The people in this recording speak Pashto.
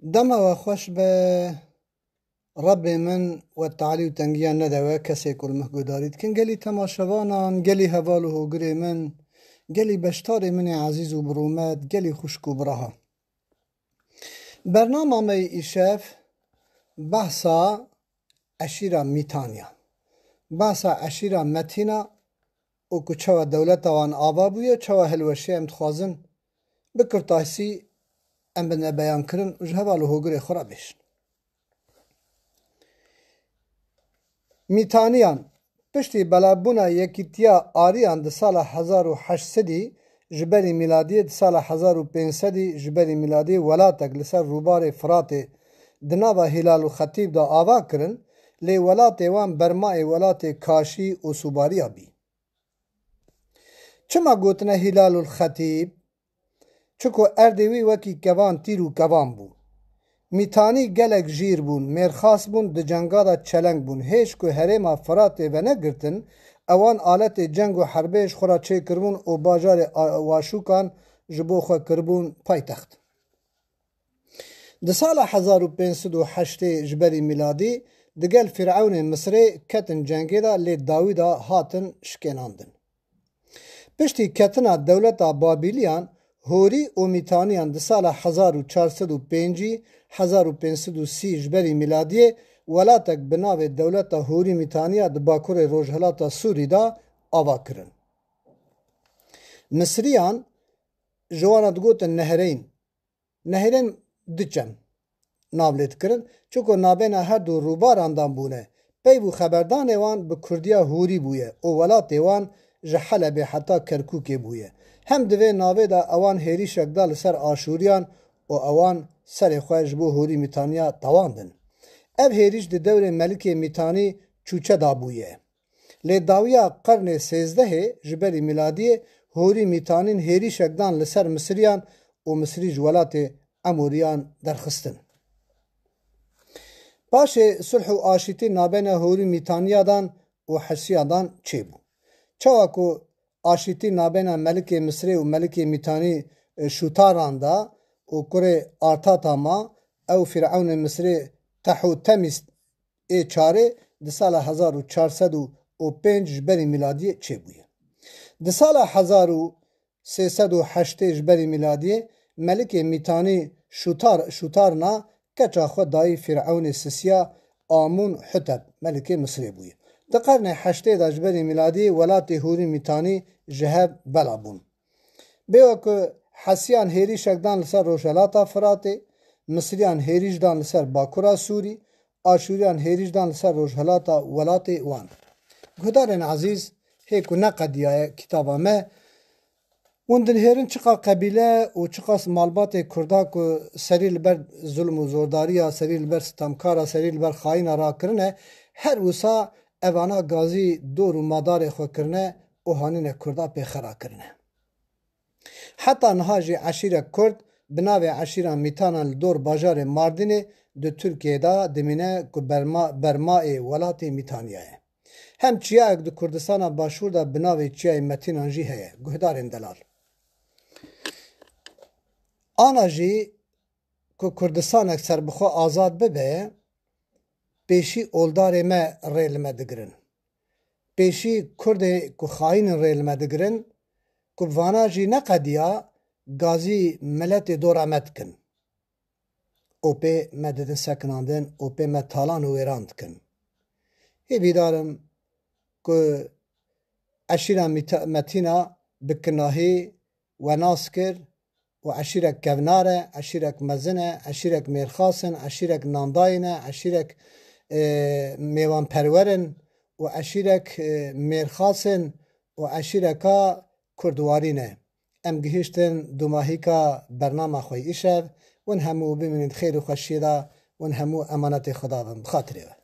دما و خوش به رب من و تعالی و تنگیان ندوه کسی کل محگودارید کن گلی تماشوانان گلی هوال و هوگر من گلی بشتار من عزیز و برومد گلی خوشک و براها برنامه می ایشف بحثا عشیره میتانیا بحثا عشیره متینا و که چوا دولت وان آبا بویه چوا هلوشی امتخوازن بکرتاسی ام بنا بیان کرن و جهوال و هوگر خورا بیشن میتانیان پشتی بلابونا یکیتیا آریان ده سال 1800 جبری میلادی ده سال 1500 جبری میلادی ولاتک لسر روبار فرات دنابا هلال و خطیب دا آوا کرن لی ولات وان برمای ولات کاشی و سوباریا بی چما گوتنه هلال الخطیب چکو اردوی وکی کوان تیر و کوان بو میتانی گلک جیر بون مرخاص بون ده جنگا دا چلنگ بون هیچ که هرما فرات و نگرتن اوان آلت جنگ و حربش خورا چه کربون و باجار واشوکان جبو خواه کربون پای تخت ده سال 1508 جبری میلادی دگل فرعون مصری کتن جنگی دا لی داویدا هاتن شکناندن پشتی کتنا دولت بابلیان هوری و میتانیان ده سال 1405 1530 جبری میلادی ولاتک بناو دولت هوری میتانیا ده باکور روجهلاتا سوری دا آوا کرن مصریان جوانا دگوتن نهرین دچن نابلت کرن چوکو نابینا هر دو روباران دان بونه پی بو خبردان وان به کردیا هوری بویه او ولات وان جحله به حتا کرکوک بویه هم دوی ناوی دا اوان هیری شکدال سر آشوریان و اوان سر خواهش بو هوری میتانیا تواندن اب هیریش ده دور ملک میتانی چوچه دا بویه لی داویا قرن 13 جبری میلادی هوری میتانین هیری شکدان لسر مصریان و مصری جولات اموریان درخستن باش صلح و آشتی نابین هوری میتانیا دان و حسیا دان چه بو چواکو آشتی نابین ملک مصری و ملک میتانی شوتاران دا و کره آرتاتا ما او فرعون مصری تحو تمیست ای چاره ده سال 1405 جبری میلادی چه بویه ده سال 1308 جبری میلادی ملک میتانی شوتارنا کچا خود دای فرعون سسیا آمون حتب ملک مصری بویه ده قرن 8 دا جبری میلادی ولات هوری میتانی جهب بلابون بیو که حسیان هیری شکدان لسر روشلاتا فراته مصریان هیریش دان لسر باکورا سوری آشوریان هیریش دان لسر روشلاتا ولات وان گهدارن عزیز هیکو نقدیه کتابا ما وندن هیرن چقا قبیله و چقا مالبات کردا که سری لبر ظلم و زورداریا سری لبر ستمکارا سری لبر خاین را کرنه هر وسا اوانا گازی دور و مدار خو کرنه و هانین کردا پی خرا کرنه حتی نهاجی عشیره کرد بناو عشیره میتانن دور باجار ماردینه ده ترکیه دا دمینه که برمای ولات میتانیه هم چیه ده کردستان باشور دا بناو چیه متینانجی هیه گهدارن دلال آنا جی که کردستان اکثر بخوا آزاد ببه پیشی اولدار ما ریل ما دگرن پیشی کرد که خاین ریل ما دگرن که وانا جی نقدیا گازی ملت دورامت کن او پی مدد سکناندن او پی متالان و ویراند کن هی بیدارم که عشیره متینا بکناهی و ناس کر و عشیرک کوناره عشیرک مزنه عشیرک میرخاسن عشیرک نانداینه عشیرک میوان پرورن و عشیرک میرخاسن و عشیرکا کردوارینه ام گهشتن دوماهی کا برنامه خوی ایشب ون همو بمینید خیر و خوشیده ون همو امانت خدا بخاطره